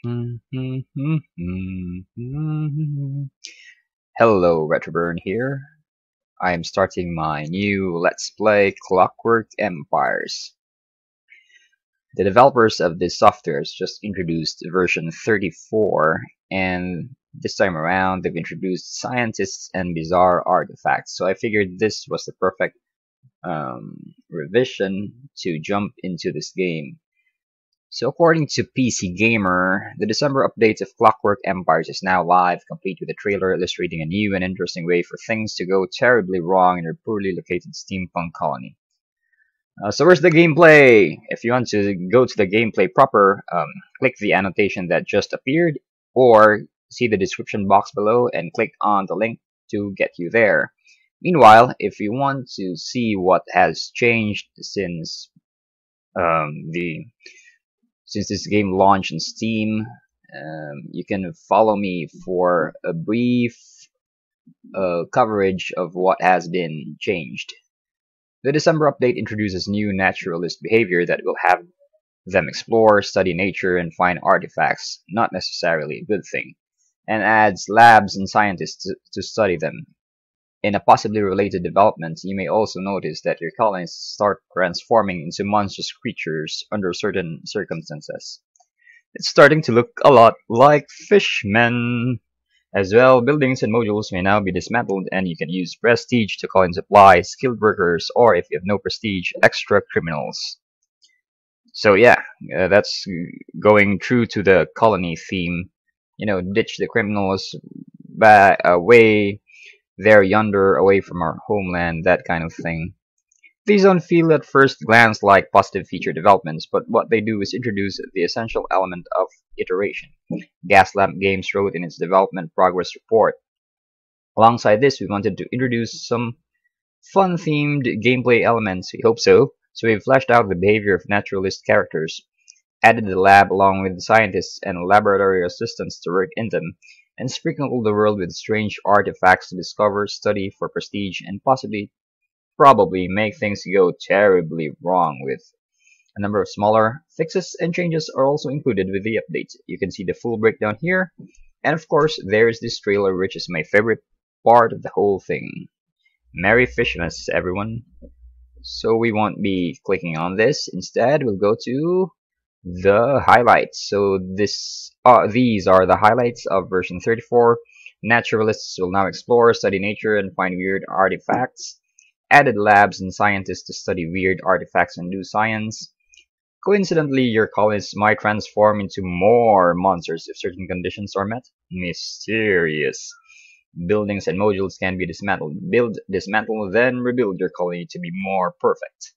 Hello, Retroburn here. I am starting my new Let's Play Clockwork Empires. The developers of this software has just introduced version 34, and this time around they've introduced scientists and bizarre artifacts. So I figured this was the perfect revision to jump into this game. So according to PC Gamer, the December update of Clockwork Empires is now live, complete with a trailer illustrating a new and interesting way for things to go terribly wrong in your poorly located steampunk colony. So where's the gameplay? If you want to go to the gameplay proper, click the annotation that just appeared, or see the description box below and click on the link to get you there. Meanwhile, if you want to see what has changed the since this game launched on Steam, you can follow me for a brief coverage of what has been changed. The December update introduces new naturalist behavior that will have them explore, study nature, and find artifacts, not necessarily a good thing, and adds labs and scientists to study them. In a possibly related development, you may also notice that your colonies start transforming into monstrous creatures under certain circumstances. It's starting to look a lot like Fishmen. As well, buildings and modules may now be dismantled, and you can use prestige to call in supplies, skilled workers, or if you have no prestige, extra criminals. So yeah, that's going true to the colony theme. You know, ditch the criminals back away there yonder, away from our homeland, that kind of thing. These don't feel at first glance like positive feature developments, but what they do is introduce the essential element of iteration. Gaslamp Games wrote in its development progress report. Alongside this, we wanted to introduce some fun-themed gameplay elements, we hope so. So we've fleshed out the behavior of naturalist characters, added the lab along with the scientists and laboratory assistants to work in them, and sprinkled the world with strange artifacts to discover, study for prestige, and probably make things go terribly wrong with. A number of smaller fixes and changes are also included with the update. You can see the full breakdown here. And of course, there's this trailer, which is my favorite part of the whole thing. Merry Fishmas, everyone. So we won't be clicking on this. Instead, we'll go to the highlights. So these are the highlights of version 34. Naturalists will now explore, study nature, and find weird artifacts. Added labs and scientists to study weird artifacts and do science. Coincidentally, your colonies might transform into more monsters if certain conditions are met. Mysterious. Buildings and modules can be dismantled. Build, dismantle, then rebuild your colony to be more perfect.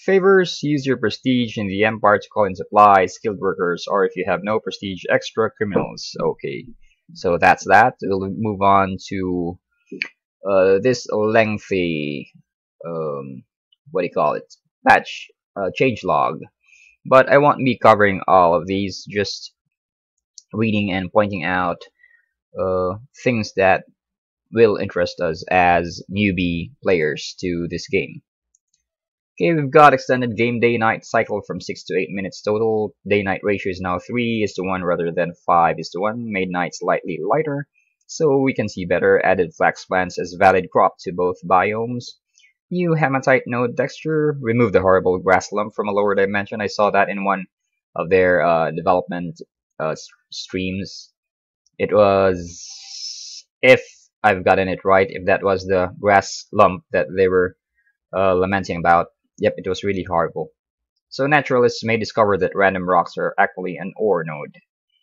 Favors, use your prestige in the empire to call in supplies, skilled workers, or if you have no prestige, extra criminals. Okay, so that's that. We'll move on to this lengthy, what do you call it, patch, change log. But I won't be covering all of these, just reading and pointing out things that will interest us as newbie players to this game. Okay, we've got extended game day-night cycle from 6 to 8 minutes total. Day-night ratio is now 3:1 rather than 5:1. Made night slightly lighter, so we can see better. Added flax plants as valid crop to both biomes. New hematite node texture. Remove the horrible grass lump from a lower dimension. I saw that in one of their development streams. It was, if I've gotten it right, if that was the grass lump that they were lamenting about. Yep, it was really horrible. So naturalists may discover that random rocks are actually an ore node.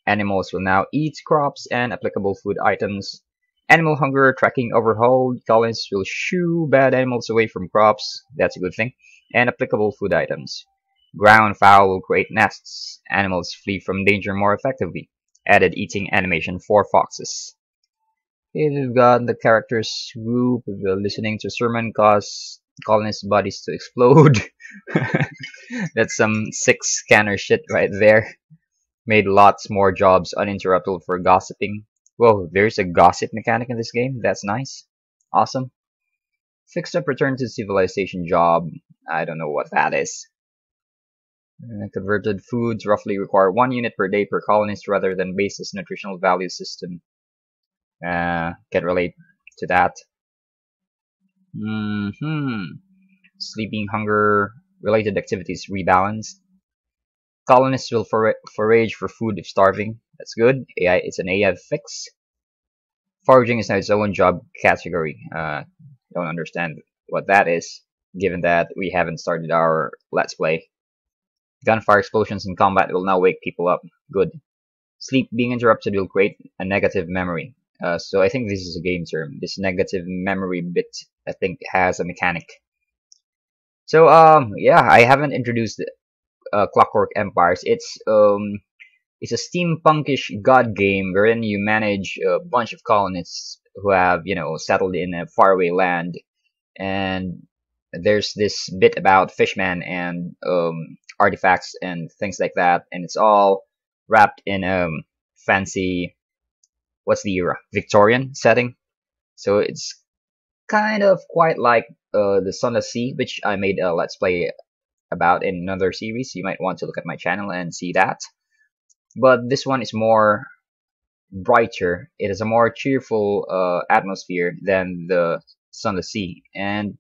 Animals will now eat crops and applicable food items. Animal hunger tracking overhauled. Colonists will shoo bad animals away from crops. That's a good thing. And applicable food items. Ground fowl will create nests. Animals flee from danger more effectively. Added eating animation for foxes. Okay, we've got the characters group. Listening to sermon cause colonists' bodies to explode. That's some sick scanner shit right there. Made lots more jobs uninterrupted for gossiping. Whoa, there's a gossip mechanic in this game? That's nice. Awesome. Fixed up return to civilization job. I don't know what that is. Converted foods roughly require 1 unit per day per colonist rather than basis nutritional value system. Can relate to that. Sleeping, hunger, related activities rebalanced. Colonists will forage for food if starving. That's good. AI, it's an AI fix. Foraging is now its own job category. Don't understand what that is, given that we haven't started our Let's Play. Gunfire explosions in combat will now wake people up. Good. Sleep being interrupted will create a negative memory. So I think this is a game term. This negative memory bit, I think, has a mechanic. So yeah, I haven't introduced Clockwork Empires. It's a steampunkish god game wherein you manage a bunch of colonists who have settled in a faraway land, and there's this bit about fishmen and artifacts and things like that, and it's all wrapped in fancy, what's the era? Victorian setting. So it's kind of quite like the Sunless Sea, which I made a Let's Play about in another series. You might want to look at my channel and see that. But this one is more brighter. It is a more cheerful atmosphere than the Sunless Sea. And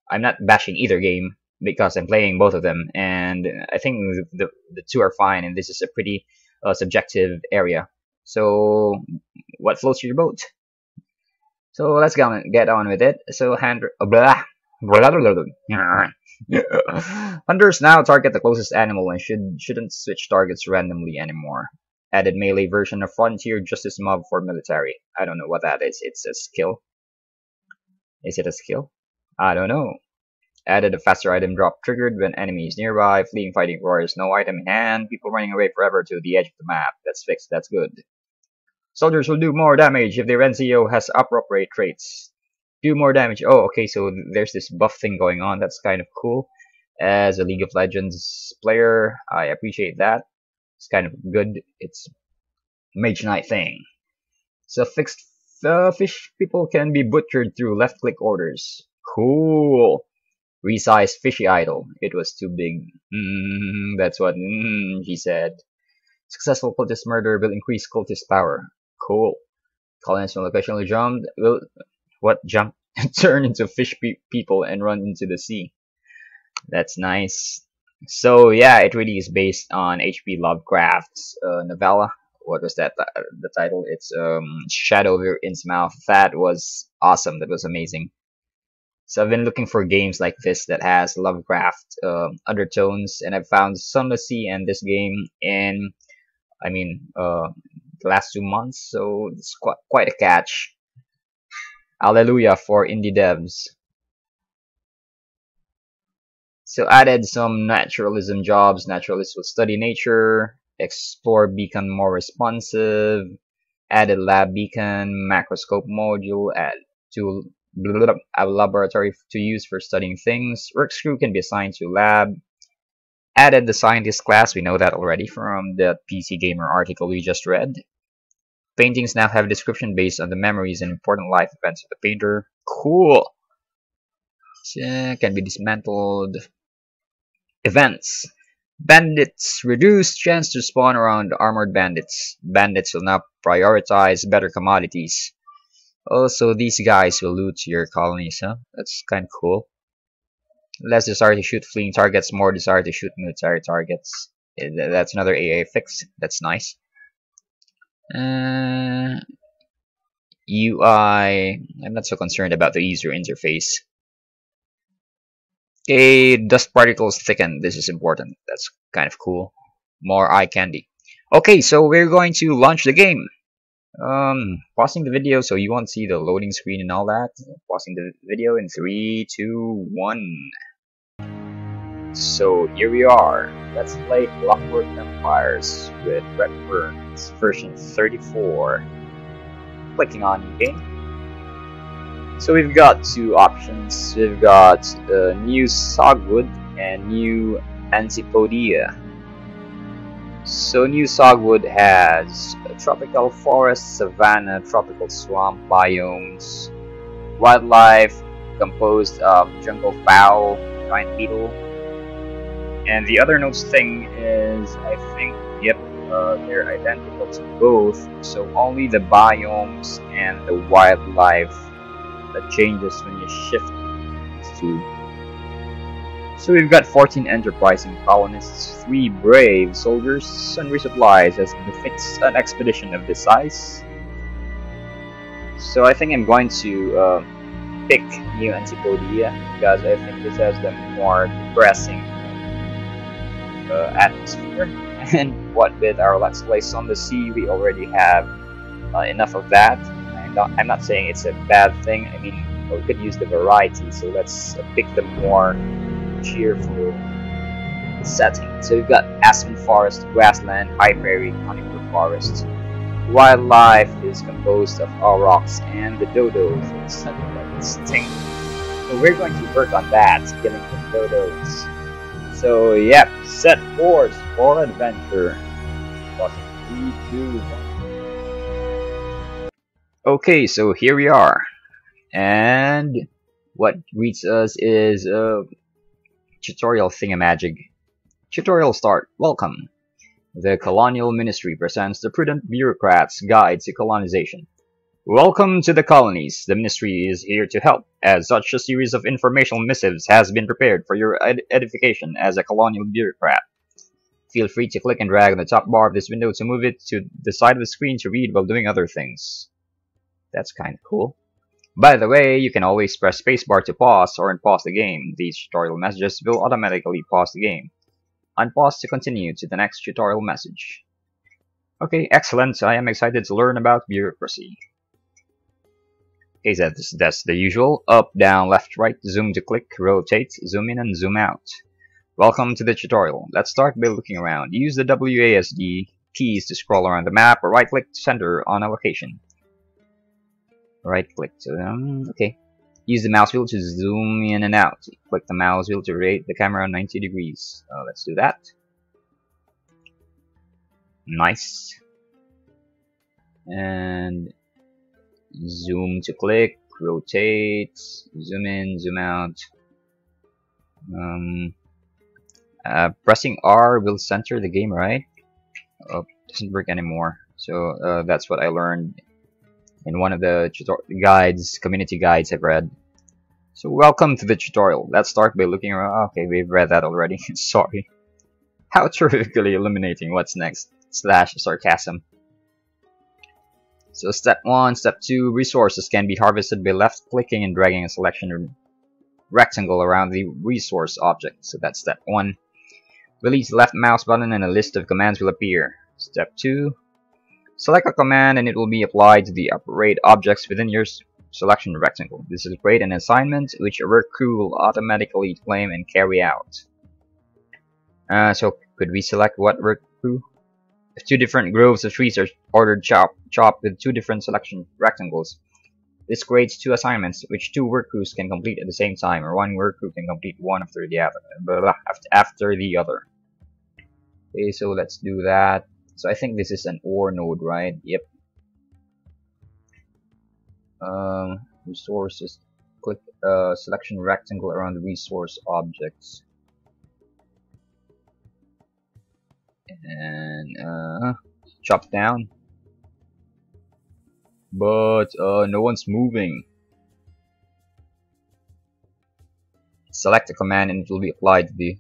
I'm not bashing either game because I'm playing both of them, and I think the two are fine, and this is a pretty subjective area. So what floats your boat? So let's get on with it. So Hunters now target the closest animal and shouldn't switch targets randomly anymore. Added melee version of Frontier Justice Mob for military. I don't know what that is. It's a skill. Is it a skill? I don't know. Added a faster item drop triggered when enemies nearby. Fleeing fighting warriors, no item in hand. People running away forever to the edge of the map. That's fixed. That's good. Soldiers will do more damage if their NCO has appropriate traits. Do more damage. Oh, okay, so there's this buff thing going on. That's kind of cool. As a League of Legends player, I appreciate that. It's kind of good. It's Mage Knight thing. So fixed fish people can be butchered through left-click orders. Cool. Resized fishy idol. It was too big. That's what she said. Successful cultist murder will increase cultist power. Cool. Colonists will occasionally jump. Jump? Turn into fish people and run into the sea. That's nice. So yeah, it really is based on H.P. Lovecraft's novella. What was that? The title? It's Shadow over Innsmouth. That was awesome. That was amazing. So I've been looking for games like this that has Lovecraft undertones, and I've found Sunless Sea and this game in, the last 2 months. So it's quite a catch. Hallelujah for indie devs. So added some naturalism jobs. Naturalists will study nature, explore beacon more responsive, added lab beacon, macroscope module, add to a laboratory to use for studying things. Work crew can be assigned to lab. Added the scientist class, we know that already from the PC Gamer article we just read. Paintings now have a description based on the memories and important life events of the painter. Cool! Can be dismantled. Events. Bandits reduce chance to spawn around armored bandits. Bandits will now prioritize better commodities. Also, these guys will loot your colonies, huh? That's kind of cool. Less desire to shoot fleeing targets, more desire to shoot military targets. That's another AA fix. That's nice. UI, I'm not so concerned about the user interface. Okay, dust particles thicken. This is important. That's kind of cool. More eye candy. Okay, so we're going to launch the game. Pausing the video so you won't see the loading screen and all that. Pausing the video in 3, 2, 1. So here we are. Let's play Clockwork Empires with Brett Burns, version 34. Clicking on new game. So we've got two options. We've got New Sogwood and New Antipodia. So New Sogwood has tropical forest, savanna, tropical swamp biomes, wildlife composed of jungle fowl, giant beetle, And the other notes thing is, I think, yep, they're identical to both. So only the biomes and the wildlife that changes when you shift these two. So we've got 14 enterprising colonists, 3 brave soldiers, sundry supplies as befits an expedition of this size. So I think I'm going to pick New Antipodia because I think this has the more depressing atmosphere. And what with our Let's Plays on the Sea, we already have enough of that. I'm not saying it's a bad thing. I mean, we could use the variety, so let's pick the more cheerful setting. So we've got aspen forest, grassland, high prairie, conifer forest. Wildlife is composed of aurochs and the dodos. It's something like extinct. So we're going to work on that, killing the dodos. So yep, set course for adventure. 3, 2, 1. Okay, so here we are. And what greets us is tutorial thingamajig. Tutorial start. Welcome. The Colonial Ministry presents the Prudent Bureaucrat's Guide to Colonization. Welcome to the colonies. The Ministry is here to help. As such, a series of informational missives has been prepared for your edification as a colonial bureaucrat. Feel free to click and drag on the top bar of this window to move it to the side of the screen to read while doing other things. That's kind of cool. By the way, you can always press spacebar to pause or unpause the game. These tutorial messages will automatically pause the game. Unpause to continue to the next tutorial message. Okay, excellent. I am excited to learn about bureaucracy. Okay, that's the usual. Up, down, left, right, zoom to click, rotate, zoom in and zoom out. Welcome to the tutorial. Let's start by looking around. Use the WASD keys to scroll around the map or right-click to center on a location. Right-click to okay. Use the mouse wheel to zoom in and out. Click the mouse wheel to rotate the camera 90 degrees. Let's do that. Nice. And zoom to click, rotate, zoom in, zoom out. Pressing R will center the game, right? Oh, doesn't work anymore. So that's what I learned in one of the guides, community guides I've read. So welcome to the tutorial. Let's start by looking around. Okay, we've read that already. Sorry. How terrifically illuminating. What's next? / sarcasm. So step 1, step 2, resources can be harvested by left clicking and dragging a selection rectangle around the resource object. So that's step 1. Release the left mouse button and a list of commands will appear. Step 2. Select a command and it will be applied to the upper objects within your selection rectangle. This will create an assignment which a work crew will automatically claim and carry out. So could we select what work crew? If 2 different groves of trees are ordered chopped with 2 different selection rectangles, this creates 2 assignments which 2 work crews can complete at the same time, or 1 work crew can complete one after the other. Okay, so let's do that. So I think this is an OR node, right? Yep. Resources. Click selection rectangle around the resource objects. And chop down. But no one's moving. Select a command and it will be applied to the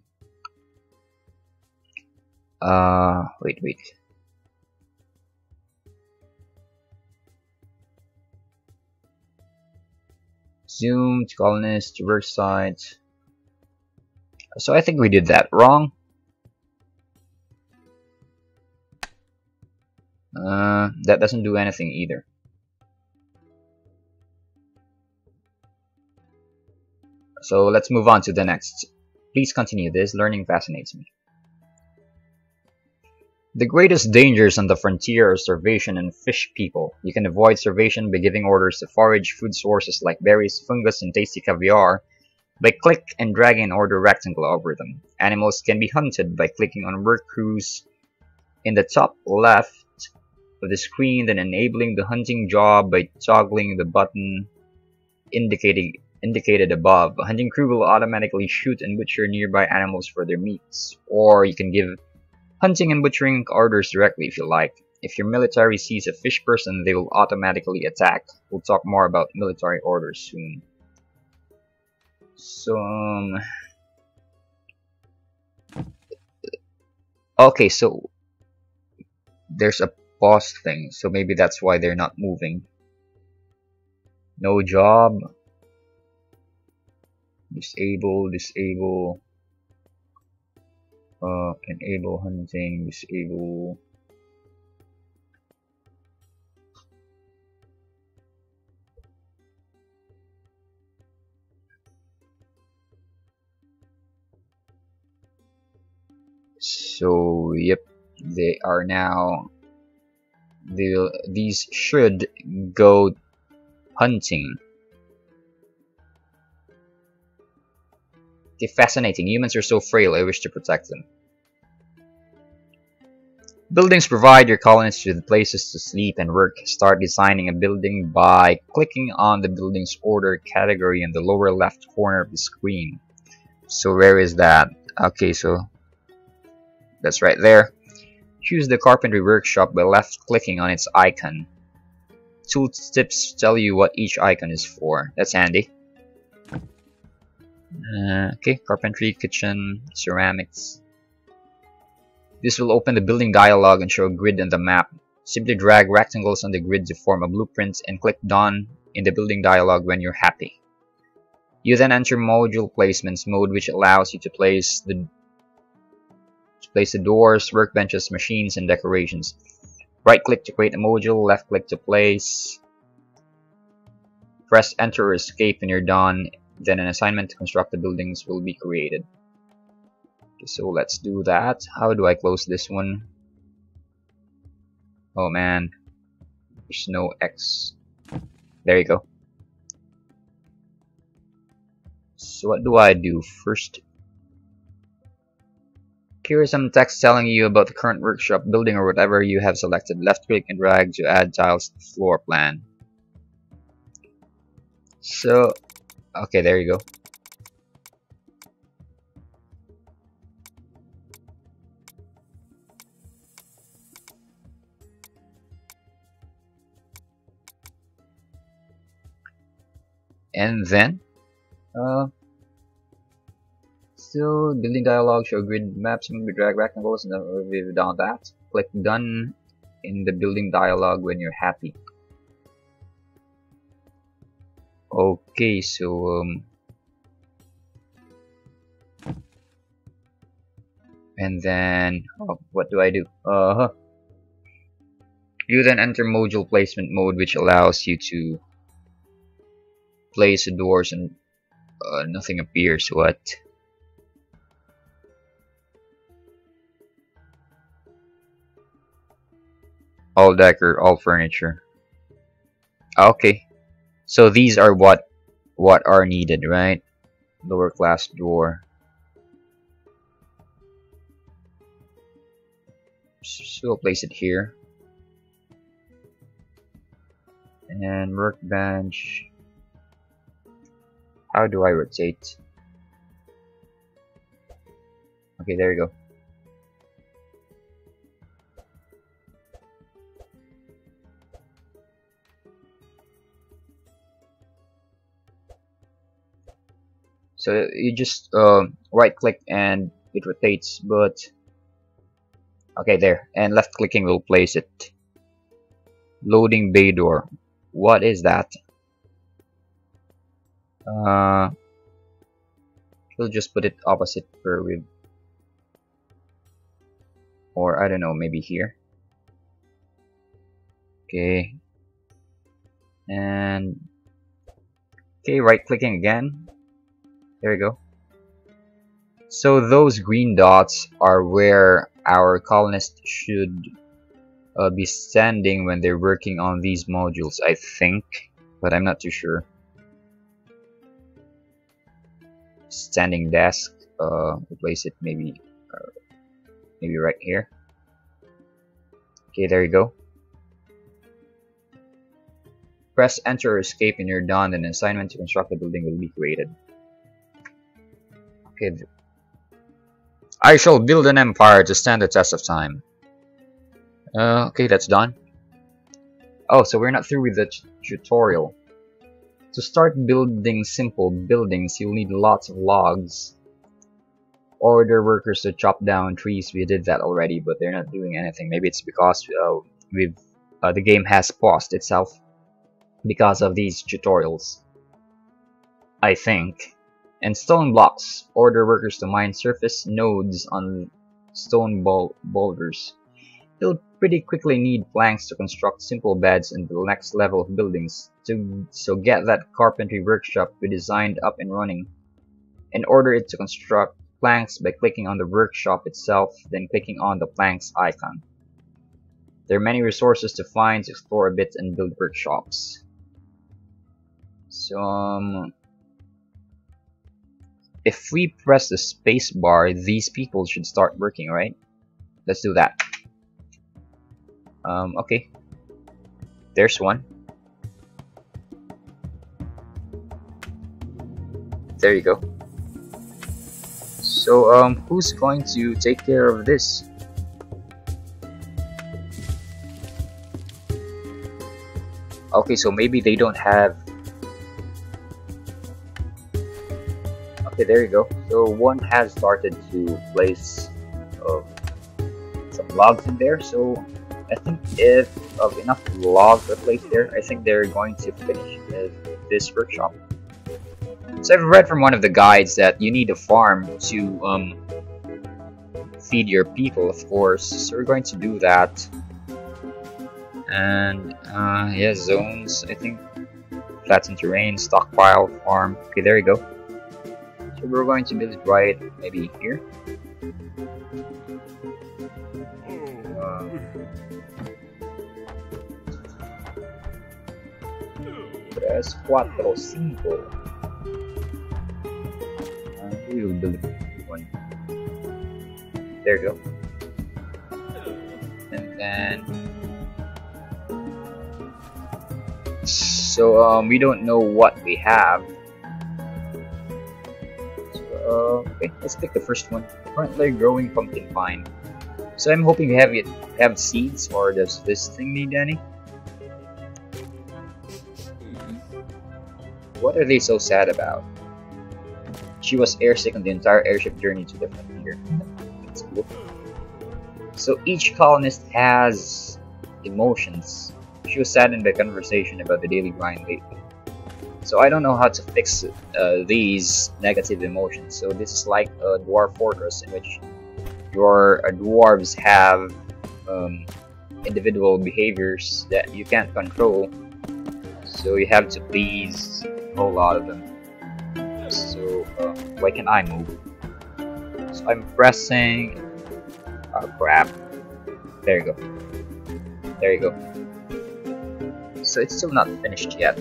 wait. Zoom to colonist to work site. So I think we did that wrong. That doesn't do anything either. So let's move on to the next. Please continue this. Learning fascinates me. The greatest dangers on the frontier are starvation and fish people. You can avoid starvation by giving orders to forage food sources like berries, fungus, and tasty caviar by click and dragging an order rectangle over them. Animals can be hunted by clicking on work crews in the top left of the screen, then enabling the hunting job by toggling the button indicating indicated above. A hunting crew will automatically shoot and butcher nearby animals for their meats, or you can give hunting and butchering orders directly if you like. If your military sees a fish person, they will automatically attack. We'll talk more about military orders soon. So, okay, so there's a pause thing, so maybe that's why they're not moving. No job. Disable, disable. Enable hunting, disable. So, yep, they are now. These should go hunting. Okay, fascinating. Humans are so frail, I wish to protect them. Buildings provide your colonists with places to sleep and work. Start designing a building by clicking on the building's order category in the lower left corner of the screen. So where is that? Okay, so that's right there. Choose the carpentry workshop by left-clicking on its icon. Tooltips tell you what each icon is for. That's handy. Okay, carpentry, kitchen, ceramics. This will open the building dialog and show a grid on the map. Simply drag rectangles on the grid to form a blueprint and click Done in the building dialog when you're happy. You then enter module placements mode, which allows you to place the doors, workbenches, machines, and decorations. Right click to create a module, left click to place. Press enter or escape when you're done. Then an assignment to construct the buildings will be created. Okay, so let's do that. How do I close this one? Oh man, there's no X. There you go. So what do I do first? Here is some text telling you about the current workshop, building, or whatever you have selected. Left click and drag to add tiles to the floor plan. So, okay, there you go. And then, still building dialog, show grid maps, maybe drag rectangles, and then we've done that. Click done in the building dialog when you're happy. Okay, so and then what do I do? You then enter module placement mode, which allows you to place the doors and nothing appears. What? All decor, all furniture. Okay, so these are what are needed, right? Lower class door. So we'll place it here. And workbench. How do I rotate? Okay, there you go. So you just right click and it rotates, but okay, there, and left clicking will place it. Loading bay door. What is that? We'll just put it opposite per with, or I don't know, maybe here. Okay, and okay, right clicking again. There we go. So those green dots are where our colonists should be standing when they're working on these modules, I think, but I'm not too sure. Standing desk, replace it maybe right here. Okay, there you go. Press enter or escape when you're done, and an assignment to construct the building will be created. Okay. I shall build an empire to stand the test of time. Okay, that's done. Oh, so we're not through with the tutorial. To start building simple buildings, you'll need lots of logs. Order workers to chop down trees. We did that already, but they're not doing anything. Maybe it's because the game has paused itself because of these tutorials, I think. And stone blocks. Order workers to mine surface nodes on stone boulders. You'll pretty quickly need planks to construct simple beds in the next level of buildings. So get that carpentry workshop we designed up and running, and order it to construct planks by clicking on the workshop itself, then clicking on the planks icon. There are many resources to find, to explore a bit, and build workshops. So if we press the space bar, these people should start working, right? Let's do that. Okay. There's one. There you go. So, who's going to take care of this? Okay, so maybe they don't have... Okay, there you go. So one has started to place some logs in there. So I think if enough logs are placed there, I think they're going to finish this workshop. So I've read from one of the guides that you need a farm to feed your people, of course. So we're going to do that. And yeah, zones, I think. Flattened terrain, stockpile, farm. Okay, there you go. So we're going to build it right maybe here. 3, 4, 5. We will build one. There you go. And then so we don't know what we have. So okay, let's pick the first one. Currently growing pumpkin vine. So I'm hoping we have seeds, or does this thing need any? What are they so sad about? She was airsick on the entire airship journey to the frontier. That's cool. So each colonist has emotions. She was saddened by conversation about the daily grind lately. So I don't know how to fix these negative emotions. So this is like a dwarf fortress in which your dwarves have individual behaviors that you can't control. So you have to please a whole lot of them. So why can I move? So I'm pressing. Oh crap! There you go. There you go. So it's still not finished yet.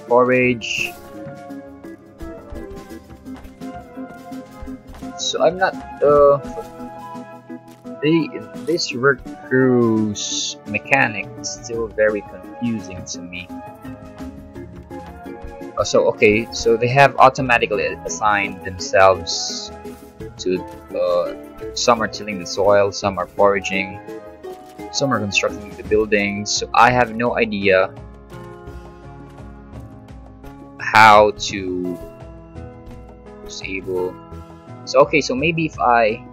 Forage. So I'm not this work crew's mechanic is still very confusing to me. So okay, so they have automatically assigned themselves to some are tilling the soil, some are foraging, some are constructing the buildings. So I have no idea how to disable. So okay, so maybe if I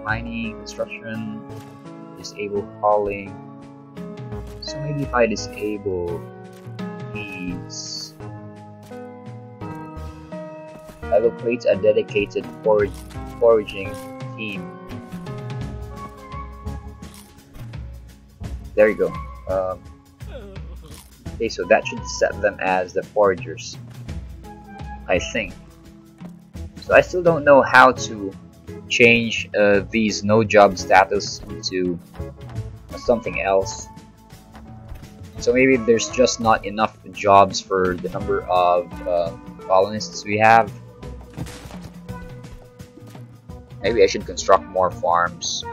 mining, construction, disable hauling. So maybe if I disable these, I will create a dedicated foraging team. There you go. Okay, so that should set them as the foragers, I think. So I still don't know how to change these no job status into something else. So maybe there's just not enough jobs for the number of colonists we have. Maybe I should construct more farms.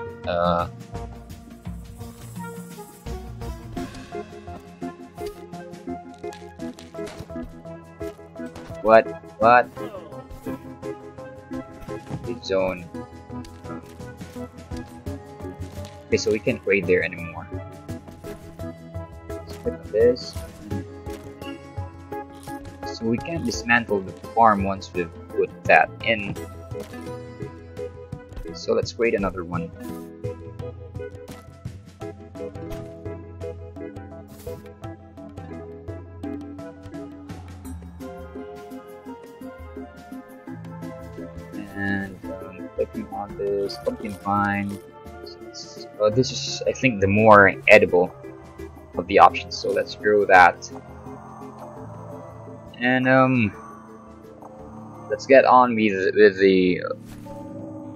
What? What? The zone. Okay, so we can't raid there anymore. Let's click on this. So we can't dismantle the farm once we've put that in. So let's create another one. And clicking on this pumpkin vine. This is, I think, the more edible of the options. So let's grow that. And let's get on with the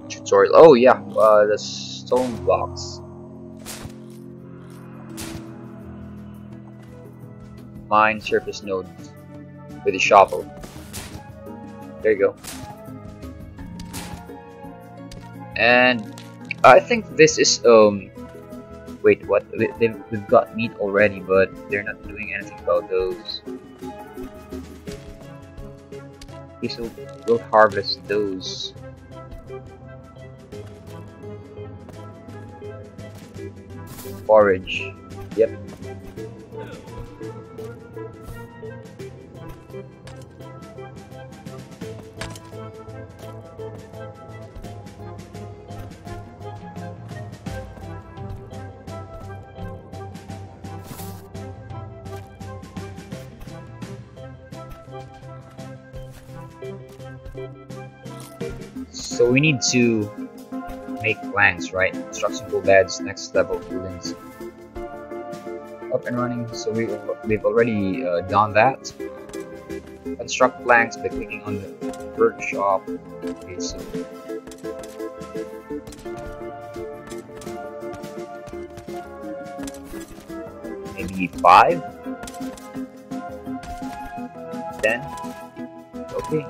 tutorial. Oh yeah, the stone blocks. Mine surface nodes with a shovel. There you go. And I think this is wait, what? We've got meat already, but they're not doing anything about those. Okay, so we'll harvest those. Forage. Yep. So we need to make planks, right? Construction beds, next level buildings. Up and running. So we've already done that. Construct planks by clicking on the workshop. Okay, so maybe 5, 10. Okay.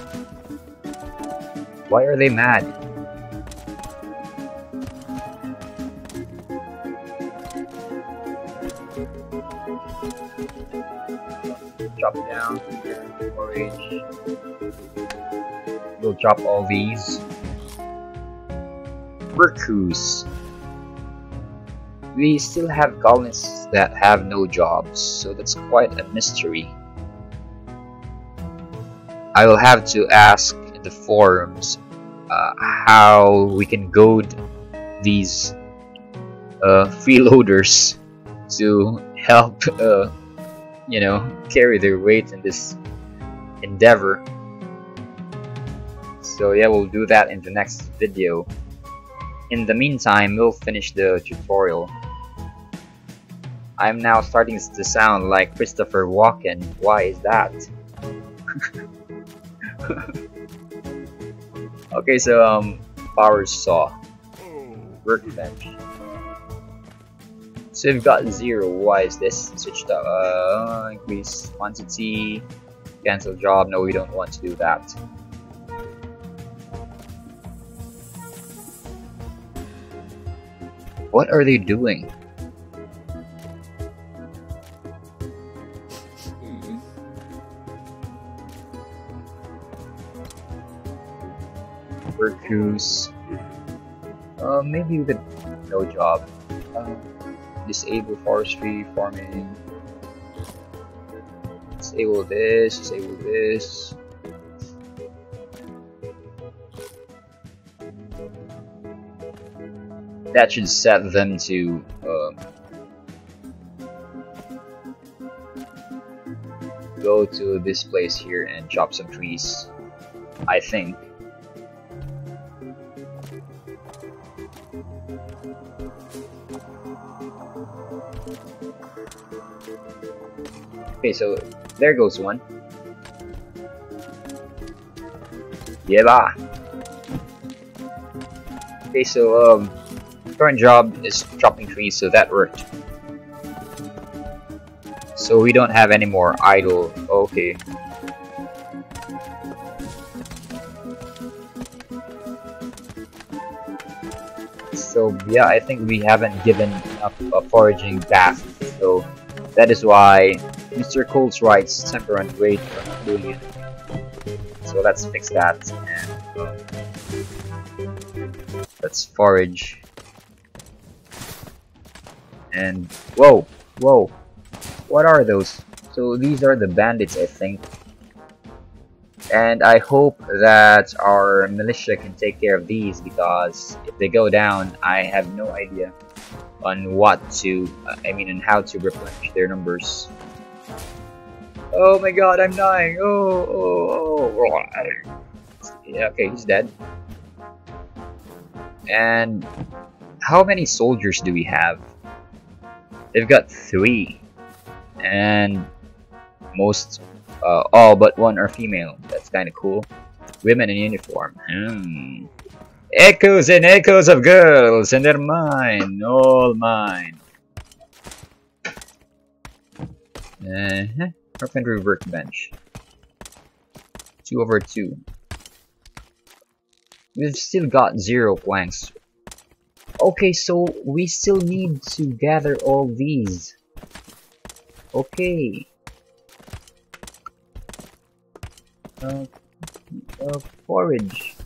Why are they mad? Drop down here, forage. We'll drop all these. Workers. We still have colonists that have no jobs, so that's quite a mystery. I will have to ask in the forums how we can goad these freeloaders to help you know, carry their weight in this endeavor. So yeah, we'll do that in the next video. In the meantime, we'll finish the tutorial. I'm now starting to sound like Christopher Walken. Why is that? Okay, so power saw, workbench. So we've got 0. Why is this? Switch to increase quantity, cancel job. No, we don't want to do that. What are they doing? Workers. Maybe we could no job. Disable forestry, farming. Disable this, disable this. That should set them to go to this place here and chop some trees, I think. Okay, so there goes one. Yeah. Okay, so current job is chopping trees, so that worked. So we don't have any more idle. Okay. So yeah, I think we haven't given enough foraging back. So that is why Mr. Coles writes temperament rate for not doing it. So let's fix that and let's forage. And whoa, whoa, what are those? So these are the bandits, I think. And I hope that our militia can take care of these, because if they go down, I have no idea on what to, on how to replenish their numbers. Oh my god, I'm dying! Oh. Yeah, okay, he's dead. And how many soldiers do we have? They've got 3. And most, all but 1 are female. That's kind of cool. Women in uniform. Echoes and echoes of girls, and they're mine, all mine. Carpentry workbench. 2/2. We've still got 0 planks. Okay, so we still need to gather all these. Okay. Forage.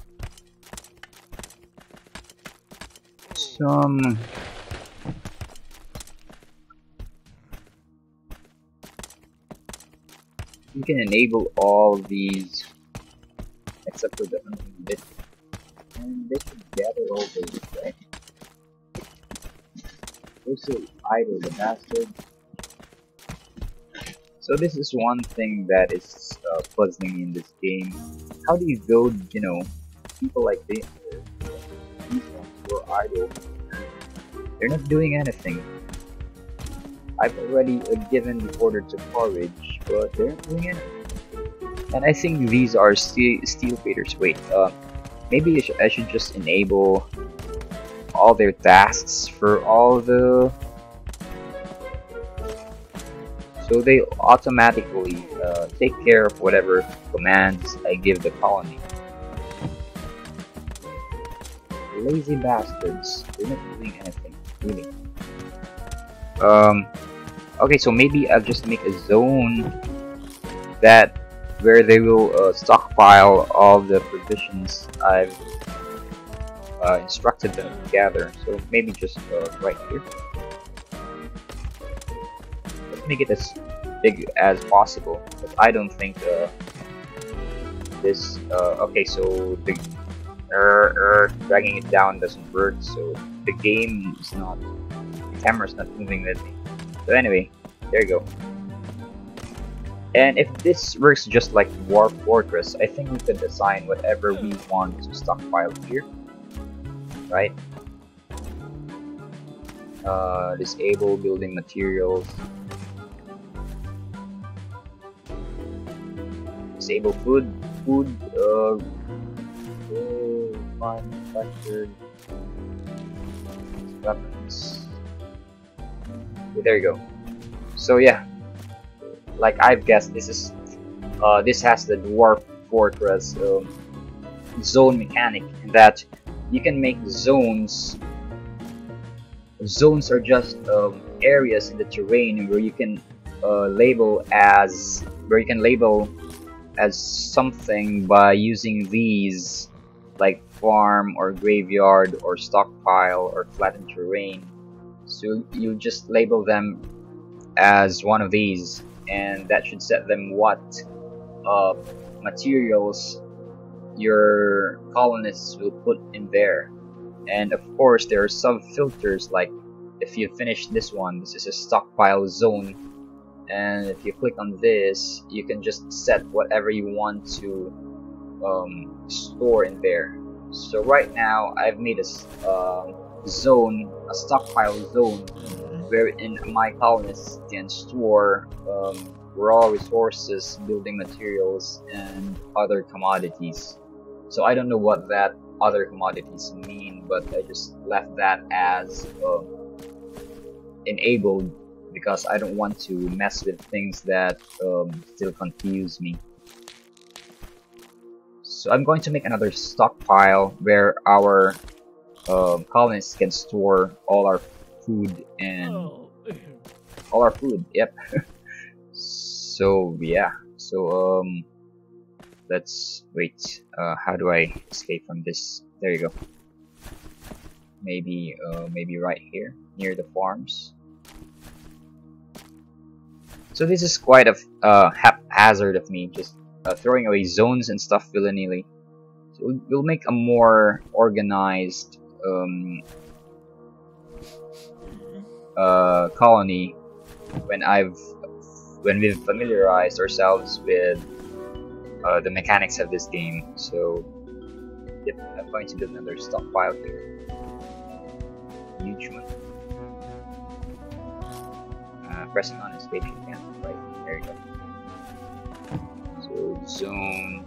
Some. You can enable all these except for the hunting bit. And they should gather all those, right? They're so idle, the bastard. So this is one thing that is puzzling me in this game. How do you build, people like this? These ones who are idle. They're not doing anything. I've already given the order to forage, but they're not doing anything. And I think these are steel faders. Wait, maybe I should just enable all their tasks for all the... So they automatically take care of whatever commands I give the colony. Lazy bastards. They're not doing anything, really. Okay, so maybe I'll just make a zone where they will stockpile all the provisions I've instructed them to gather. So maybe just right here. Let's make it as big as possible, but I don't think this. Okay, so the dragging it down doesn't work. So the game is not. The camera's not moving with me. So anyway, there you go. And if this works just like Dwarf Fortress, I think we could assign whatever we want to stockpile here, right? Disable building materials. Disable food, manufactured weapons. Okay, there you go. So yeah, like I've guessed, this is this has the Dwarf Fortress zone mechanic, in that you can make zones. Zones are just areas in the terrain where you can label as something by using these, like farm or graveyard or stockpile or flattened terrain. So you just label them as one of these, and that should set them what materials your colonists will put in there. And of course there are sub filters, like if you finish this one, this is a stockpile zone, and if you click on this, you can just set whatever you want to store in there. So right now I've made a zone, a stockpile zone, wherein my colonists can store raw resources, building materials, and other commodities. So I don't know what that other commodities mean, but I just left that as enabled, because I don't want to mess with things that still confuse me. So I'm going to make another stockpile where our colonists can store all our food and all our food. Yep. So yeah. So let's wait. How do I escape from this? There you go. Maybe right here near the farms. So this is quite a haphazard of me, just throwing away zones and stuff willy-nilly. So we'll make a more organized colony when we've familiarized ourselves with the mechanics of this game. So yep, I'm going to build another stockpile here. Huge one. Pressing on escape you can. Right, there you go. So zone.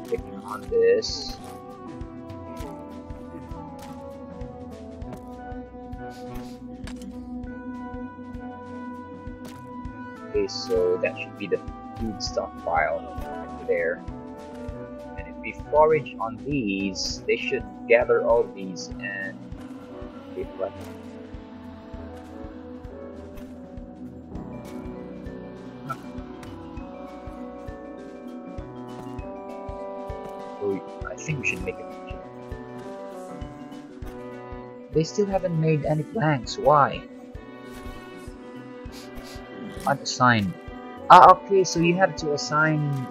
Clicking on this. Okay, so that should be the food stockpile right there. And if we forage on these, they should gather all these and reflect. So I think we should make a picture. They still haven't made any planks. Why? Unassigned. Ah, okay, so you have to assign.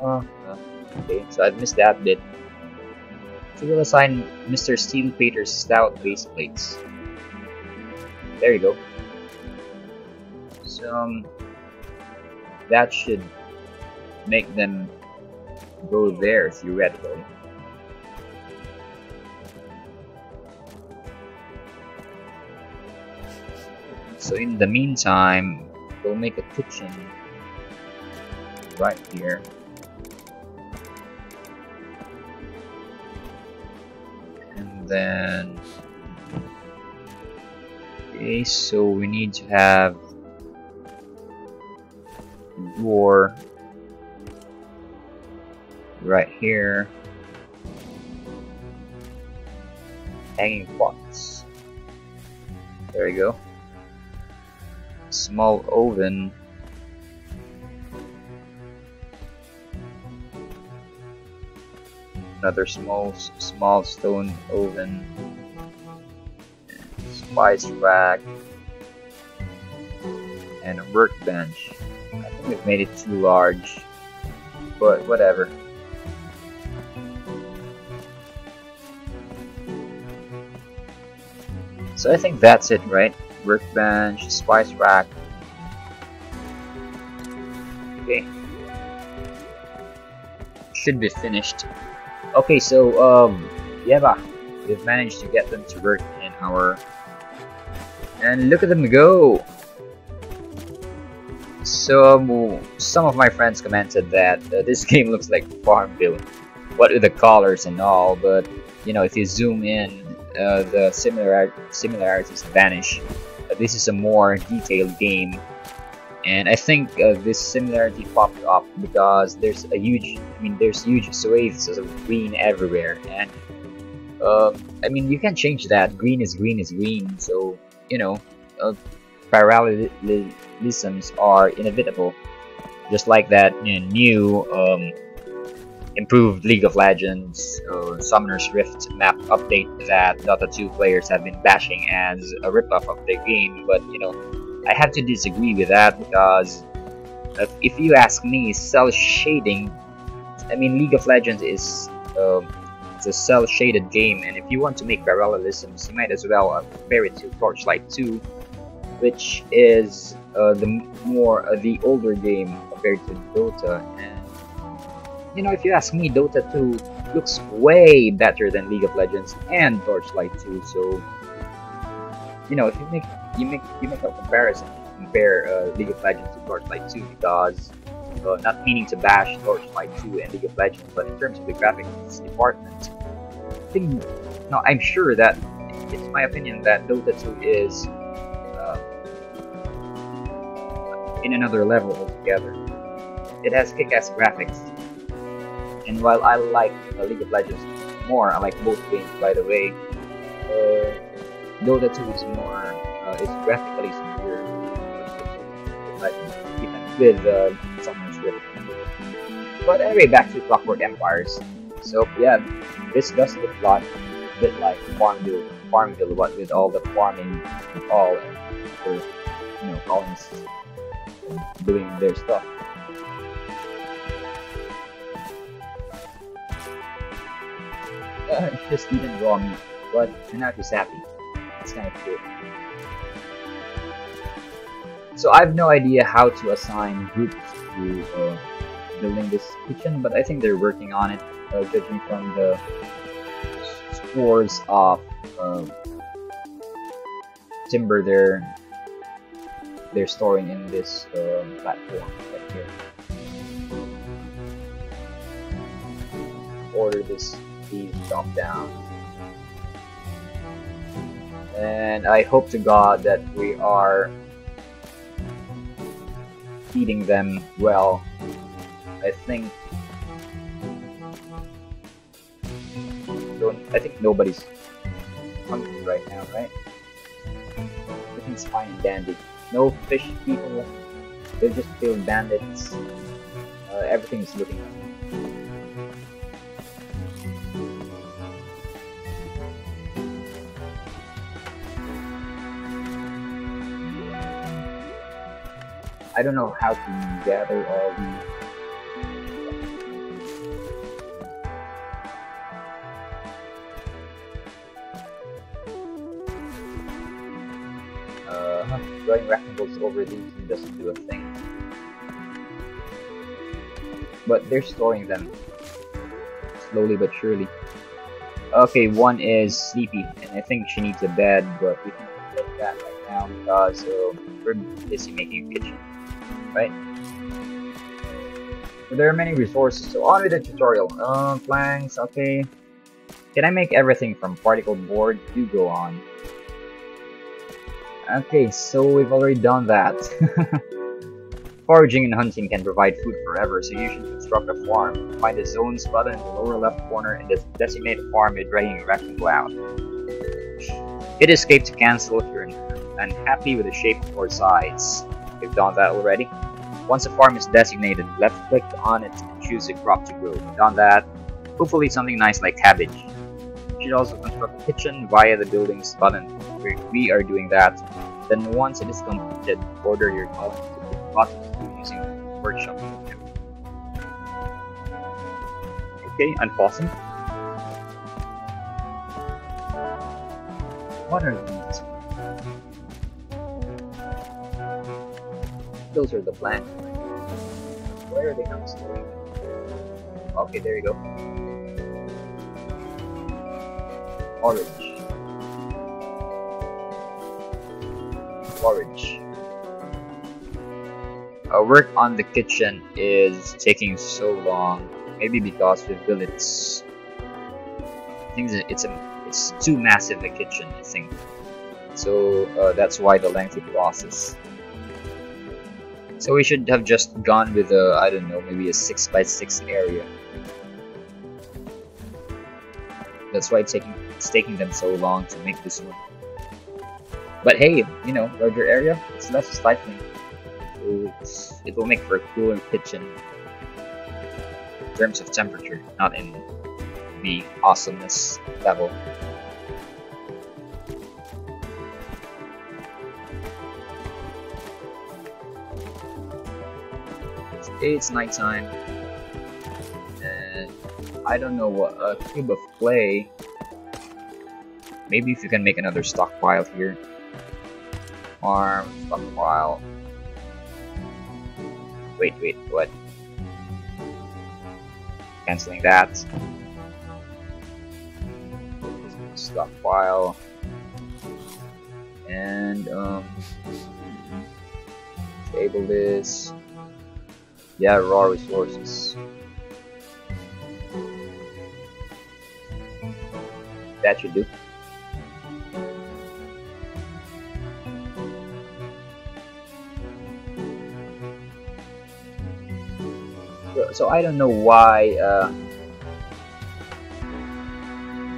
Okay, so I've missed that bit. So we'll assign Mr. Steel Pater's stout base plates. There you go. So that should make them go there theoretically. So in the meantime, we'll make a kitchen right here. And then, okay, so we need to have door right here. Hanging pots. There you go. Small oven. Another small stone oven. Spice rack. And a workbench. I think we've made it too large, but whatever. So I think that's it, right? Workbench, spice rack. Okay. Should be finished. Okay, so yeah, we've managed to get them to work in our, and look at them go. So some of my friends commented that this game looks like Farmville, what with the colors and all, but you know, if you zoom in, the similarities vanish. This is a more detailed game, and I think this similarity popped up because there's huge swathes of green everywhere, and I mean, you can change that. Green is green is green, so you know, parallelisms are inevitable. Just like that, you know, new improved League of Legends Summoner's Rift map update that Dota 2 players have been bashing as a ripoff of the game, but you know, I have to disagree with that because if you ask me, cell shading, I mean, League of Legends is it's a cell shaded game, and if you want to make parallelisms, you might as well compare it to Torchlight 2, which is the older game compared to Dota. And you know, if you ask me, Dota 2 looks way better than League of Legends and Torchlight 2. So, you know, if you make a comparison, compare League of Legends to Torchlight 2, because not meaning to bash Torchlight 2 and League of Legends, but in terms of the graphics department, I'm sure that it's my opinion that Dota 2 is in another level altogether. It has kick-ass graphics. And while I like League of Legends more, I like both games, by the way, Dota 2 is more, is graphically superior. but even with someone's with. But anyway, back to Clockwork Empires. So yeah, this does look a lot a bit like Farmville, what with all the farming and all, and the colonists doing their stuff. Just eating raw meat, but now she's happy. It's kind of cool. So I have no idea how to assign groups to building this kitchen, but I think they're working on it, judging from the scores of timber they're storing in this platform right here. Order these drop down, and I hope to God that we are feeding them well. I think nobody's hungry right now, right? Everything's fine and dandy. No fish people. They're just field bandits. Everything's looking up. I don't know how to gather all these. Throwing rectangles over these doesn't do a thing. But they're storing them slowly but surely. Okay, one is sleepy, and I think she needs a bed, but we can't get that right now because we're busy making a kitchen, right? So there are many resources, so on with the tutorial. Planks, okay. Can I make everything from particle board? Do go on. Okay, so we've already done that. Foraging and hunting can provide food forever, so you should construct a farm. Find the zones button in the lower left corner and designate a farm by dragging a rectangle out. Hit escape to cancel if you're unhappy with the shape or size. We've done that already. Once a farm is designated, left click on it and choose a crop to grow. We've done that. Hopefully something nice like cabbage. You should also construct a kitchen via the buildings button. We are doing that. Then once it is completed, order your colony to put buttons using the workshop. Okay, unfasten. What are these? Those are the plants. Where are they not storing them? Okay, there you go. Orange. Forage. Our work on the kitchen is taking so long. Maybe because we built it. I think it's too massive a kitchen. I think so. That's why the lengthy process. So we should have just gone with a, I don't know, maybe a 6x6 area. That's why it's taking them so long to make this one. But hey, larger area, it's less stifling. So it will make for a cooler kitchen in terms of temperature, not in the awesomeness level. It's nighttime, and I don't know what a cube of clay. Maybe if you can make another stockpile here. Farm, stockpile. Wait, what? Canceling that. Stockpile. And, disable this. Yeah, raw resources. That should do. So I don't know why.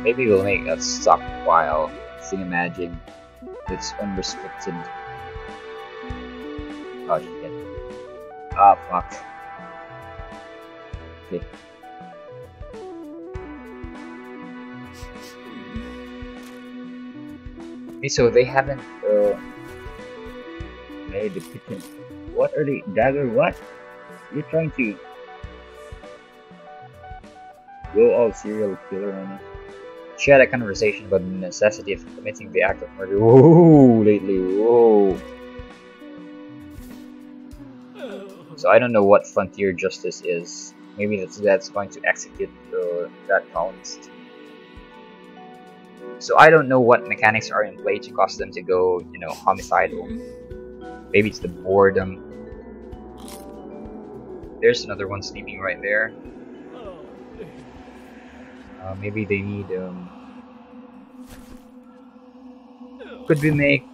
Maybe we'll make a stockpile thingamajig that's unrestricted. Oh shit. Ah, fuck. Okay. Okay, so they haven't made the kitchen. What are they? Dagger, what? You're trying to go all serial killer on us? She had a conversation about the necessity of committing the act of murder. Whoa, lately, whoa. So I don't know what frontier justice is. Maybe that's going to execute that colonist. So I don't know what mechanics are in play to cause them to go, you know, homicidal. Maybe it's the boredom. There's another one sleeping right there. Maybe they need could we make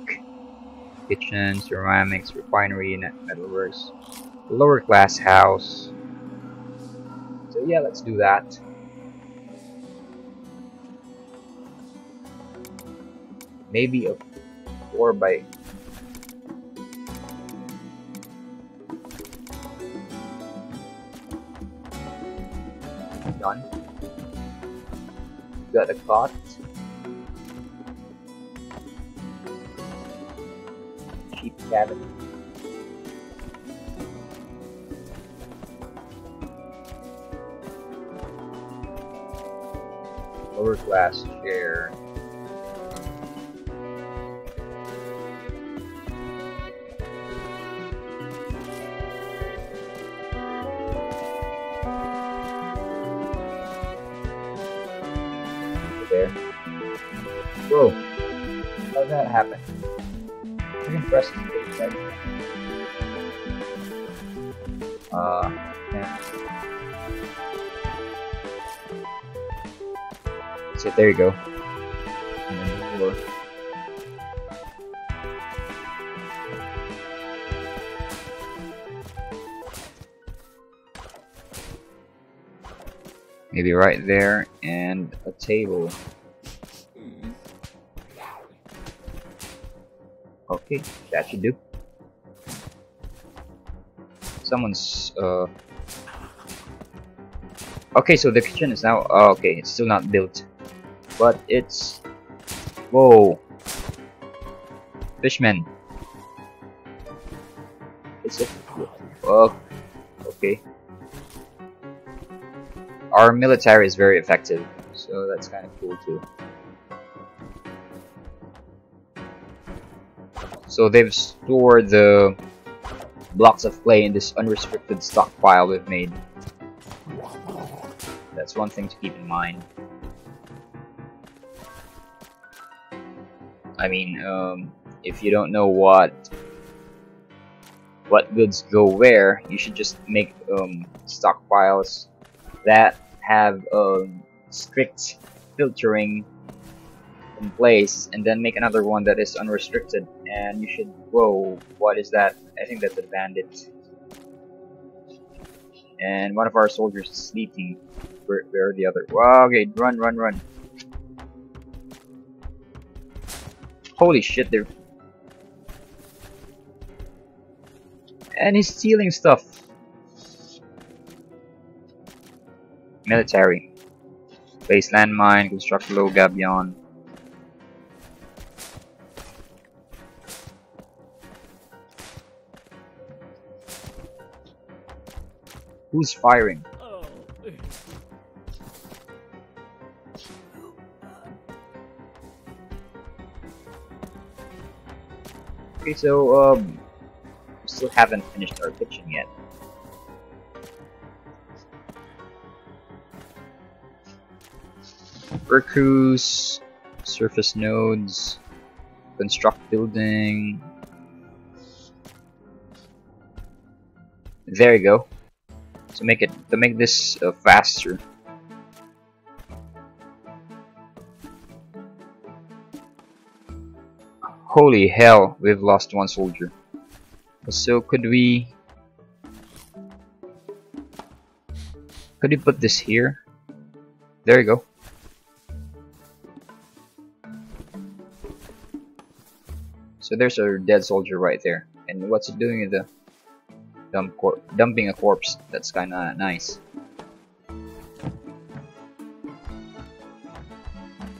kitchen, ceramics, refinery, metalworks, lower class house. So yeah, let's do that. Maybe a 4 by done. Got a cot. Cheap cabin. Lower class chair. There. Whoa. How did that happen? You can press the space, right? Yeah. So there you go. And then the floor. Maybe right there, and a table. Okay, that should do. Someone's okay, so the kitchen is now okay, it's still not built. But it's whoa. Fishman. It's a okay. Our military is very effective, so that's kind of cool too. So they've stored the blocks of clay in this unrestricted stockpile we've made. That's one thing to keep in mind. I mean, if you don't know what goods go where, you should just make stockpiles that have strict filtering in place, and then make another one that is unrestricted. And you should, whoa, what is that? I think that's a bandit. And one of our soldiers is sleeping. Where are the other? Wow, okay, run, run, run. Holy shit, they're... And he's stealing stuff. Military. Place landmine, construct low gabion. Who's firing? Okay, so we still haven't finished our kitchen yet. Workers, surface nodes, construct building. There you go. To make this faster. Holy hell, we've lost one soldier. So could we put this here? There you go. So there's a dead soldier right there. And what's it doing in the dumping a corpse. That's kind of nice.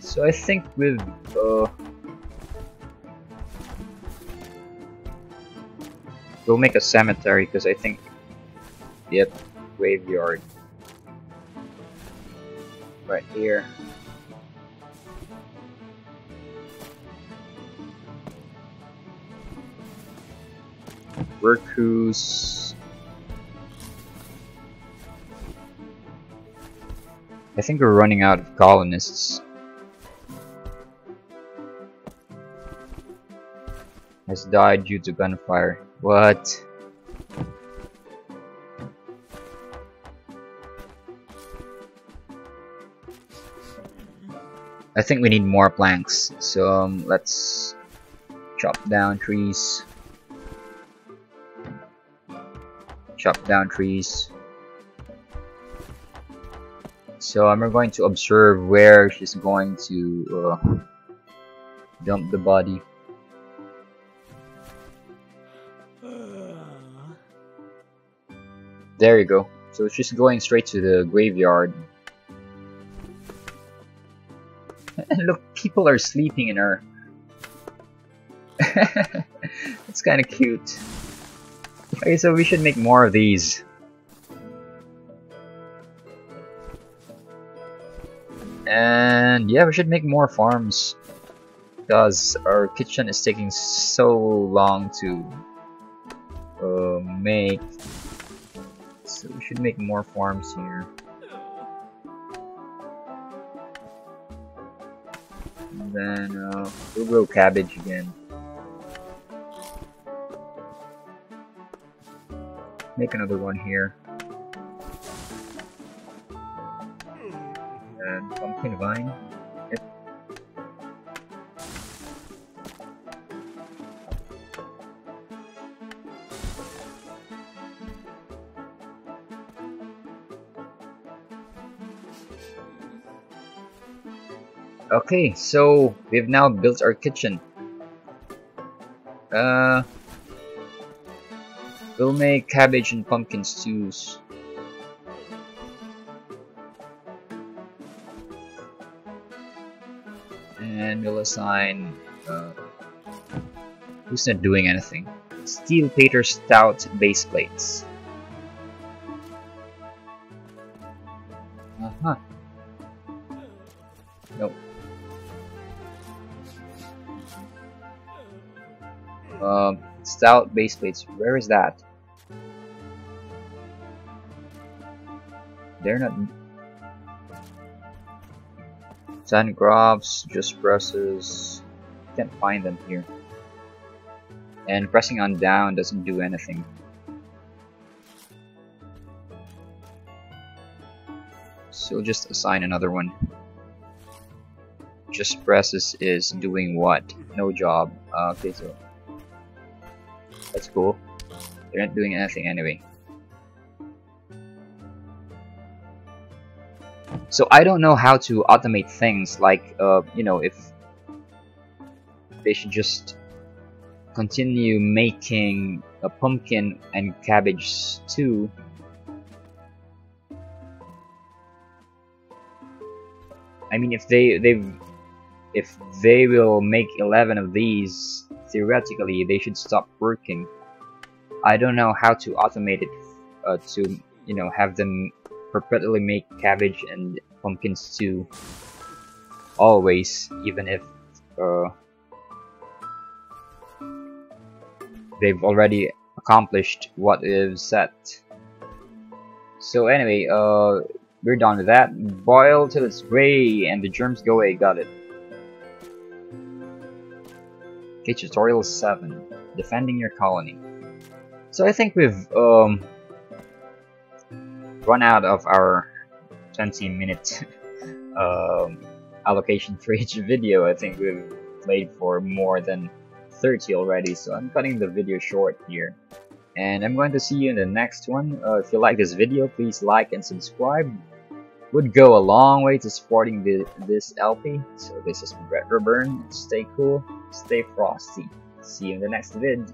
So I think with we'll make a cemetery because I think, yep, graveyard right here. Workhus. I think we're running out of colonists. Has died due to gunfire. What? I think we need more planks. So let's chop down trees. Chop down trees. So I'm going to observe where she's going to dump the body. There you go. So she's going straight to the graveyard. And look, people are sleeping in her. It's kind of cute. Okay, so we should make more of these. And yeah, we should make more farms. Because our kitchen is taking so long to make. So we should make more farms here. And then we'll grow cabbage again. Make another one here. And pumpkin vine. Yep. Okay, so we've now built our kitchen. We'll make cabbage and pumpkin stews. And we'll assign who's not doing anything? Steel Pater Stout base plates. Nope. Stout base plates. Where is that? They're not. Sand grabs, just presses. Can't find them here. And pressing on down doesn't do anything. So just assign another one. Just presses is doing what? No job. Okay, so that's cool. They're not doing anything anyway. So I don't know how to automate things like, you know, if they should just continue making a pumpkin and cabbage stew. I mean, if they will make 11 of these, theoretically they should stop working. I don't know how to automate it to, you know, have them perpetually make cabbage and pumpkin stew always, even if they've already accomplished what is set. So anyway, we're done with that. Boil till it's gray and the germs go away. Got it. Okay, tutorial 7. Defending your colony. So I think we've run out of our 20-minute allocation for each video. I think we've played for more than 30 already, so I'm cutting the video short here. And I'm going to see you in the next one. If you like this video, please like and subscribe. Would go a long way to supporting this LP. So this is Brett Reburn. Stay cool, stay frosty. See you in the next vid.